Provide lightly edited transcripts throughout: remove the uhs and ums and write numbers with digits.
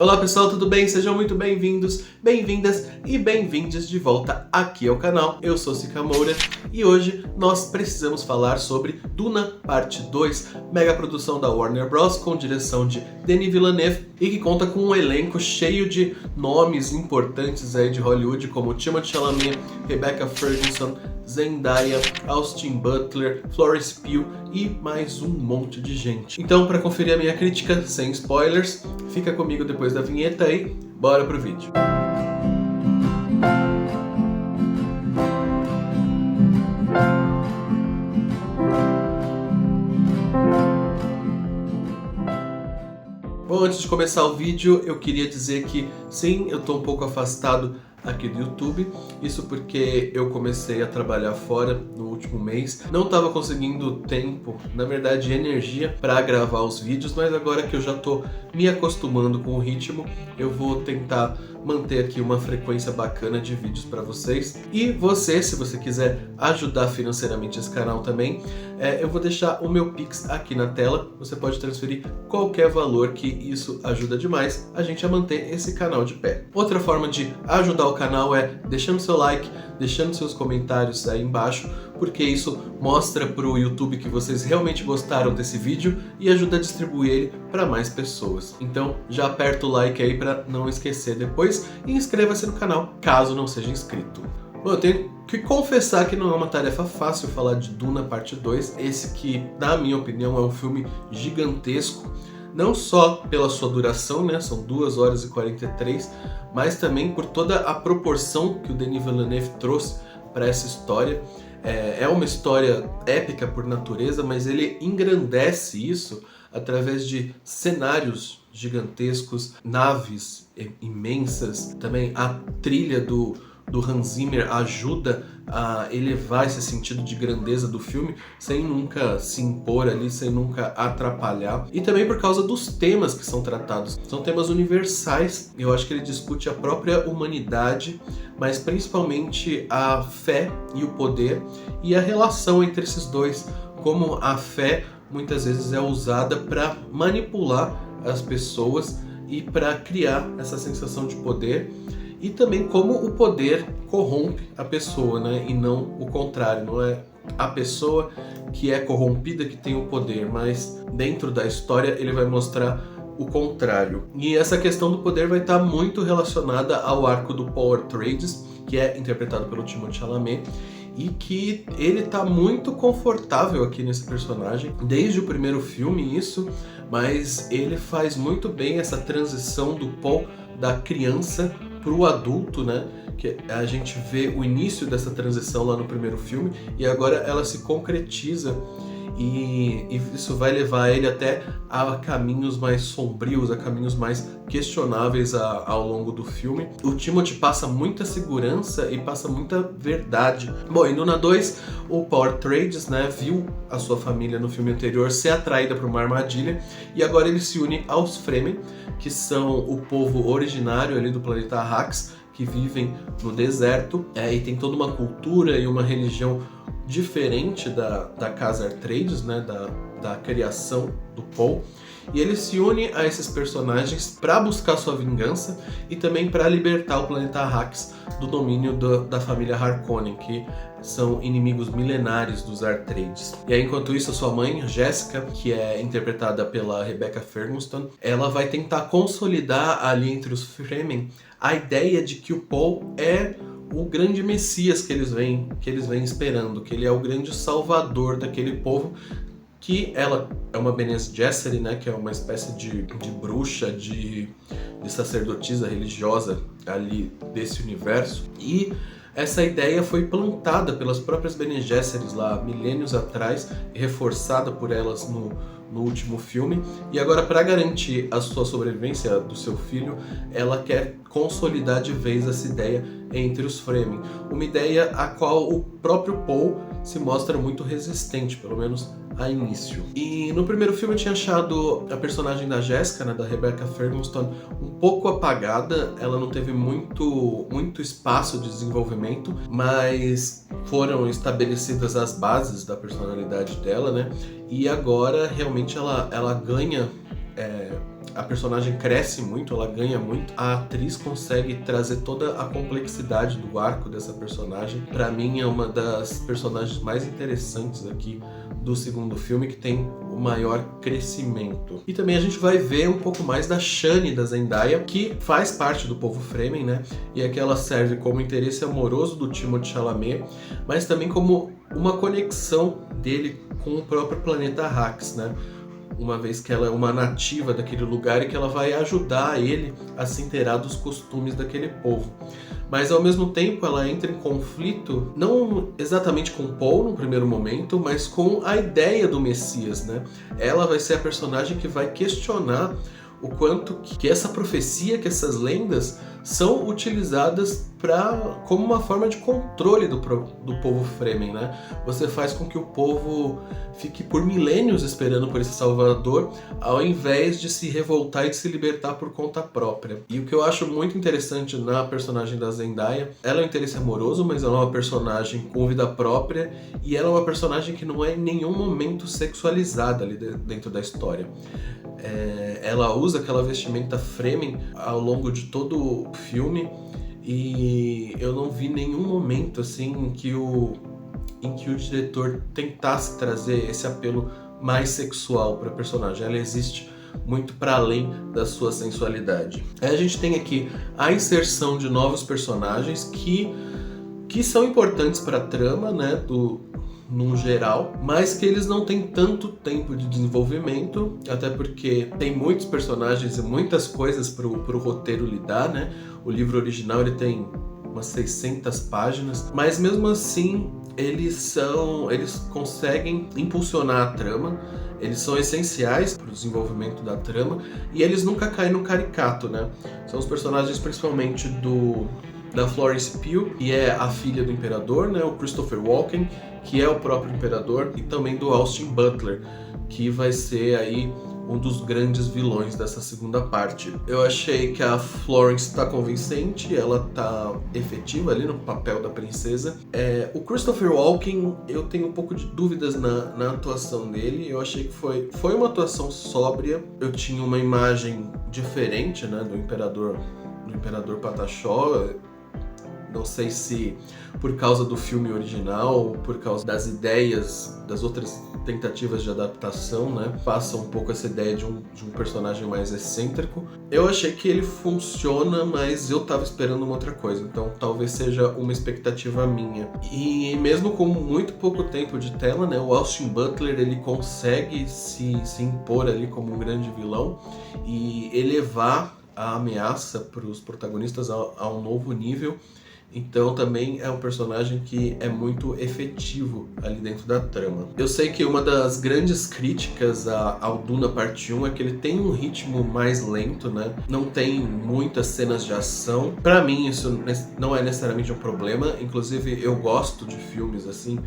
Olá pessoal, tudo bem? Sejam muito bem-vindos, bem-vindas e bem-vindes de volta aqui ao canal. Eu sou Sica Moura e hoje nós precisamos falar sobre Duna Parte 2, mega produção da Warner Bros. Com direção de Denis Villeneuve e que conta com um elenco cheio de nomes importantes aí de Hollywood como Timothée Chalamet, Rebecca Ferguson, Zendaya, Austin Butler, Florence Pugh e mais um monte de gente. Então, para conferir a minha crítica sem spoilers, fica comigo depois da vinheta aí, bora pro vídeo. Bom, antes de começar o vídeo, eu queria dizer que sim, eu tô um pouco afastado aqui do YouTube, isso porque eu comecei a trabalhar fora no último mês, não estava conseguindo tempo, na verdade energia para gravar os vídeos, mas agora que eu já tô me acostumando com o ritmo, eu vou tentar manter aqui uma frequência bacana de vídeos para vocês. E você, se você quiser ajudar financeiramente esse canal também, eu vou deixar o meu Pix aqui na tela, você pode transferir qualquer valor que isso ajuda demais a gente a manter esse canal de pé. Outra forma de ajudar o canal é deixando seu like, deixando seus comentários aí embaixo, porque isso mostra para o YouTube que vocês realmente gostaram desse vídeo e ajuda a distribuir ele para mais pessoas. Então já aperta o like aí para não esquecer depois e inscreva-se no canal caso não seja inscrito. Bom, eu tenho que confessar que não é uma tarefa fácil falar de Duna Parte 2, esse que, na minha opinião, é um filme gigantesco, não só pela sua duração, né, são 2 horas e 43, mas também por toda a proporção que o Denis Villeneuve trouxe para essa história. É uma história épica por natureza, mas ele engrandece isso através de cenários gigantescos, naves imensas, também a trilha do Hans Zimmer ajuda a elevar esse sentido de grandeza do filme sem nunca se impor ali, sem nunca atrapalhar. E também por causa dos temas que são tratados. São temas universais, eu acho que ele discute a própria humanidade, mas principalmente a fé e o poder e a relação entre esses dois, como a fé muitas vezes é usada para manipular as pessoas e para criar essa sensação de poder. E também como o poder corrompe a pessoa, né? E não o contrário, não é a pessoa que é corrompida que tem o poder, mas dentro da história ele vai mostrar o contrário. E essa questão do poder vai estar muito relacionada ao arco do Paul Atreides, que é interpretado pelo Timothée Chalamet, e que ele tá muito confortável aqui nesse personagem, desde o primeiro filme isso, mas ele faz muito bem essa transição do Paul da criança pro adulto, né? Que a gente vê o início dessa transição lá no primeiro filme e agora ela se concretiza e isso vai levar ele até a caminhos mais sombrios, a caminhos mais questionáveis ao longo do filme. O Timothée passa muita segurança e passa muita verdade. Bom, em Duna 2, o Paul Atreides, né, viu a sua família no filme anterior ser atraída por uma armadilha e agora ele se une aos Fremen, que são o povo originário ali do planeta Arrakis, que vivem no deserto, e tem toda uma cultura e uma religião diferente da casa Atreides, né, da criação do Paul. E ele se une a esses personagens para buscar sua vingança e também para libertar o planeta Arrakis do domínio da família Harkonnen, que são inimigos milenares dos Atreides. E aí, enquanto isso, a sua mãe, Jessica, que é interpretada pela Rebecca Ferguson, ela vai tentar consolidar ali entre os Fremen a ideia de que o Paul é o grande Messias que eles vêm esperando, que ele é o grande salvador daquele povo, que ela é uma Bene Gesserit, né, que é uma espécie de bruxa, de sacerdotisa religiosa ali desse universo. E essa ideia foi plantada pelas próprias Bene Gesserits lá milênios atrás, reforçada por elas no último filme, e agora, para garantir a sua sobrevivência do seu filho, ela quer consolidar de vez essa ideia entre os Fremen, uma ideia a qual o próprio Paul se mostra muito resistente, pelo menos a início. E no primeiro filme eu tinha achado a personagem da Jessica, né, da Rebecca Ferguson, um pouco apagada, ela não teve muito espaço de desenvolvimento, mas foram estabelecidas as bases da personalidade dela, né? E agora realmente ela ganha a personagem cresce muito, ela ganha muito. A atriz consegue trazer toda a complexidade do arco dessa personagem. Pra mim é uma das personagens mais interessantes aqui do segundo filme, que tem o maior crescimento. E também a gente vai ver um pouco mais da Shani, da Zendaya, que faz parte do povo Fremen, né? E aqui ela serve como interesse amoroso do Timothée Chalamet, mas também como uma conexão dele com o próprio planeta Arrakis, né? Uma vez que ela é uma nativa daquele lugar e que ela vai ajudar ele a se inteirar dos costumes daquele povo. Mas ao mesmo tempo ela entra em conflito, não exatamente com Paul no primeiro momento, mas com a ideia do Messias, né? Ela vai ser a personagem que vai questionar o quanto que essa profecia, que essas lendas são utilizadas como uma forma de controle do povo Fremen, né? Você faz com que o povo fique por milênios esperando por esse salvador, ao invés de se revoltar e de se libertar por conta própria. E o que eu acho muito interessante na personagem da Zendaya, ela é um interesse amoroso, mas ela é uma personagem com vida própria, e ela é uma personagem que não é em nenhum momento sexualizada ali dentro da história. Ela usa aquela vestimenta Fremen ao longo de todo o filme, e eu não vi nenhum momento assim em que o diretor tentasse trazer esse apelo mais sexual para a personagem. Ela existe muito para além da sua sensualidade. Aí a gente tem aqui a inserção de novos personagens que são importantes para a trama, né, num geral, mas que eles não têm tanto tempo de desenvolvimento, até porque tem muitos personagens e muitas coisas pro roteiro lidar, né? O livro original ele tem umas 600 páginas, mas mesmo assim eles conseguem impulsionar a trama, eles são essenciais para o desenvolvimento da trama, e eles nunca caem no caricato, né? São os personagens principalmente da Florence Pugh, que é a filha do imperador, né? O Christopher Walken, que é o próprio imperador, e também do Austin Butler, que vai ser aí um dos grandes vilões dessa segunda parte. Eu achei que a Florence está convincente, ela está efetiva ali no papel da princesa. O Christopher Walken, eu tenho um pouco de dúvidas na atuação dele. Eu achei que foi uma atuação sóbria. Eu tinha uma imagem diferente, né, do imperador Pataxó. Não sei se por causa do filme original ou por causa das ideias das outras tentativas de adaptação, né? Passa um pouco essa ideia de um personagem mais excêntrico. Eu achei que ele funciona, mas eu tava esperando uma outra coisa, então talvez seja uma expectativa minha. E mesmo com muito pouco tempo de tela, né? O Austin Butler, ele consegue se impor ali como um grande vilão e elevar a ameaça para os protagonistas a um novo nível. Então também é um personagem que é muito efetivo ali dentro da trama. Eu sei que uma das grandes críticas ao Duna Parte 1 é que ele tem um ritmo mais lento, né? Não tem muitas cenas de ação. Pra mim isso não é necessariamente um problema. Inclusive eu gosto de filmes assim,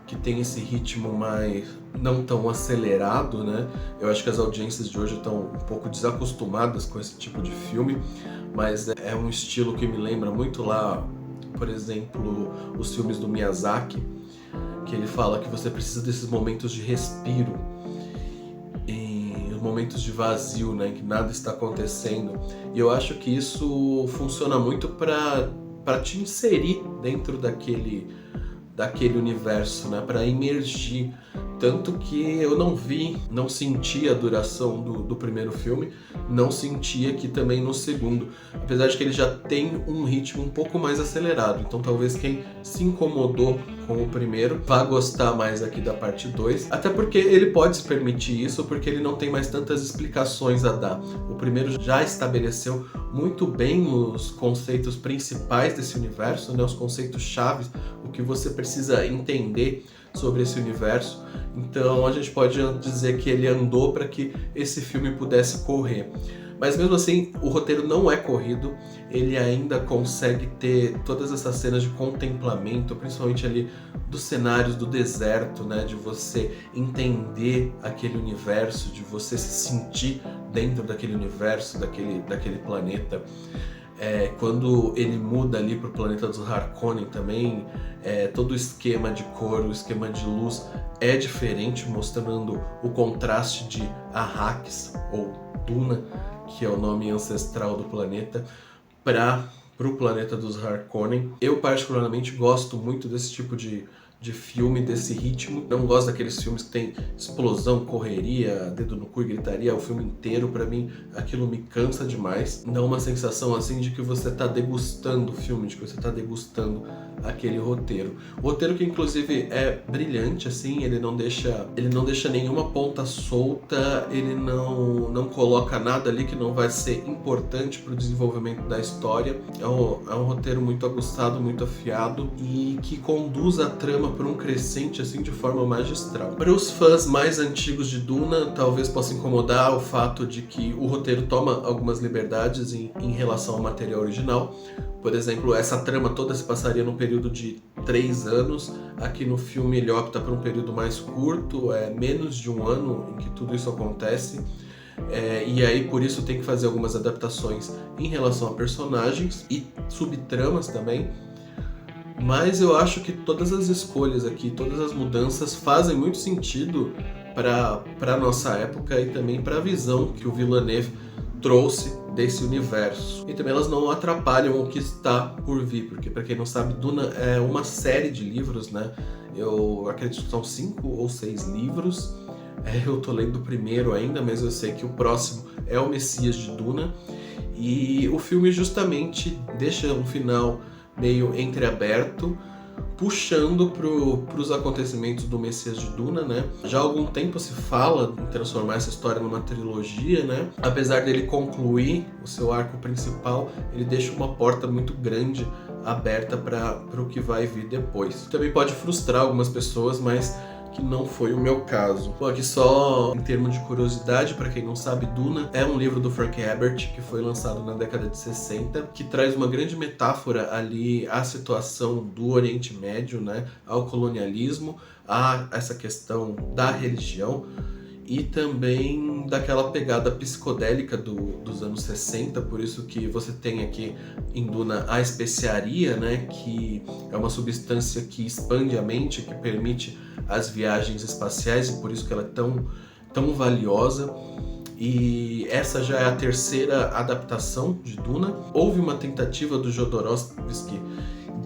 que tem esse ritmo mais não tão acelerado, né? Eu acho que as audiências de hoje estão um pouco desacostumadas com esse tipo de filme, mas é um estilo que me lembra muito lá, por exemplo, os filmes do Miyazaki, que ele fala que você precisa desses momentos de respiro, e momentos de vazio, né, em que nada está acontecendo. E eu acho que isso funciona muito para te inserir dentro daquele universo, né, para imergir. Tanto que eu não senti a duração do primeiro filme, não senti aqui também no segundo, apesar de que ele já tem um ritmo um pouco mais acelerado, então talvez quem se incomodou com o primeiro vá gostar mais aqui da parte 2, até porque ele pode se permitir isso, porque ele não tem mais tantas explicações a dar. O primeiro já estabeleceu muito bem os conceitos principais desse universo, né, os conceitos chaves, o que você precisa entender sobre esse universo. Então a gente pode dizer que ele andou para que esse filme pudesse correr. Mas mesmo assim, o roteiro não é corrido, ele ainda consegue ter todas essas cenas de contemplamento, principalmente ali dos cenários do deserto, né? De você entender aquele universo, de você se sentir dentro daquele universo, daquele planeta. Quando ele muda ali para o planeta dos Harkonnen também, todo o esquema de cor, o esquema de luz é diferente, mostrando o contraste de Arrakis ou Duna, que é o nome ancestral do planeta, para o planeta dos Harkonnen. Eu particularmente gosto muito desse tipo de filme, desse ritmo. Não gosto daqueles filmes que tem explosão, correria, dedo no cu e gritaria o filme inteiro. Pra mim, aquilo me cansa demais. Dá uma sensação assim de que você tá degustando o filme, de que você tá degustando aquele roteiro. O roteiro que inclusive é brilhante, assim, ele não deixa nenhuma ponta solta, ele não coloca nada ali que não vai ser importante pro desenvolvimento da história. É um roteiro muito aguçado, muito afiado e que conduz a trama por um crescente assim de forma magistral. Para os fãs mais antigos de Duna, talvez possa incomodar o fato de que o roteiro toma algumas liberdades em relação ao material original. Por exemplo, essa trama toda se passaria num período de 3 anos. Aqui no filme ele opta por um período mais curto, menos de 1 ano em que tudo isso acontece. E aí por isso tem que fazer algumas adaptações em relação a personagens e subtramas também. Mas eu acho que todas as escolhas aqui, todas as mudanças fazem muito sentido para a nossa época e também para a visão que o Villeneuve trouxe desse universo. E também elas não atrapalham o que está por vir, porque para quem não sabe, Duna é uma série de livros, né? Eu acredito que são 5 ou 6 livros. Eu tô lendo o primeiro ainda, mas eu sei que o próximo é o Messias de Duna. E o filme justamente deixa um final meio entreaberto, puxando para os acontecimentos do Messias de Duna, né? Já há algum tempo se fala em transformar essa história numa trilogia, né? Apesar dele concluir o seu arco principal, ele deixa uma porta muito grande aberta para o que vai vir depois. Também pode frustrar algumas pessoas, mas que não foi o meu caso. Bom, aqui só em termos de curiosidade, para quem não sabe, Duna é um livro do Frank Herbert que foi lançado na década de 60, que traz uma grande metáfora ali à situação do Oriente Médio, né, ao colonialismo, a essa questão da religião e também daquela pegada psicodélica dos anos 60, por isso que você tem aqui em Duna a especiaria, né, que é uma substância que expande a mente, que permite as viagens espaciais e por isso que ela é tão valiosa. E essa já é a terceira adaptação de Duna. Houve uma tentativa do Jodorowsky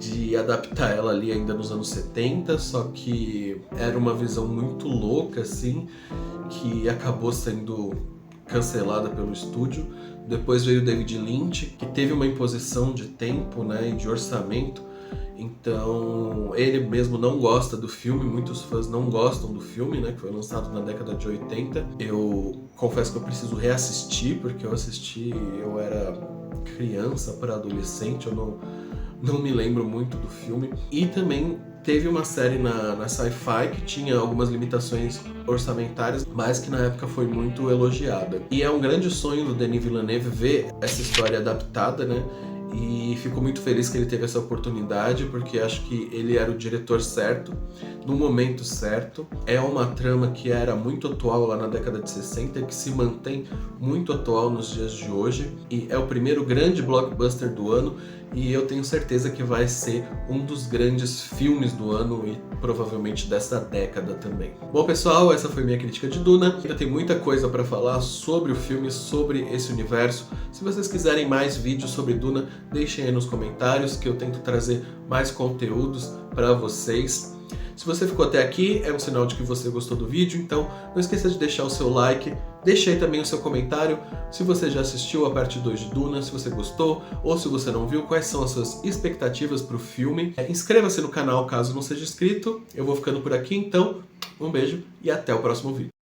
de adaptar ela ali ainda nos anos 70, só que era uma visão muito louca, assim, que acabou sendo cancelada pelo estúdio. Depois veio o David Lynch, que teve uma imposição de tempo, né, e de orçamento. Então, ele mesmo não gosta do filme, muitos fãs não gostam do filme, né, que foi lançado na década de 80. Eu confesso que eu preciso reassistir, porque eu era criança para adolescente, eu não me lembro muito do filme. E também teve uma série na Sci-Fi que tinha algumas limitações orçamentárias, mas que na época foi muito elogiada. E é um grande sonho do Denis Villeneuve ver essa história adaptada, né? E fico muito feliz que ele teve essa oportunidade, porque acho que ele era o diretor certo, no momento certo. É uma trama que era muito atual lá na década de 60 e que se mantém muito atual nos dias de hoje. E é o primeiro grande blockbuster do ano e eu tenho certeza que vai ser um dos grandes filmes do ano e provavelmente dessa década também. Bom, pessoal, essa foi minha crítica de Duna. Ainda tem muita coisa para falar sobre o filme, sobre esse universo. Se vocês quiserem mais vídeos sobre Duna, deixem aí nos comentários que eu tento trazer mais conteúdos para vocês. Se você ficou até aqui, é um sinal de que você gostou do vídeo, então não esqueça de deixar o seu like, deixe aí também o seu comentário se você já assistiu a parte 2 de Duna, se você gostou ou se você não viu, quais são as suas expectativas para o filme. Inscreva-se no canal caso não seja inscrito, eu vou ficando por aqui então, um beijo e até o próximo vídeo.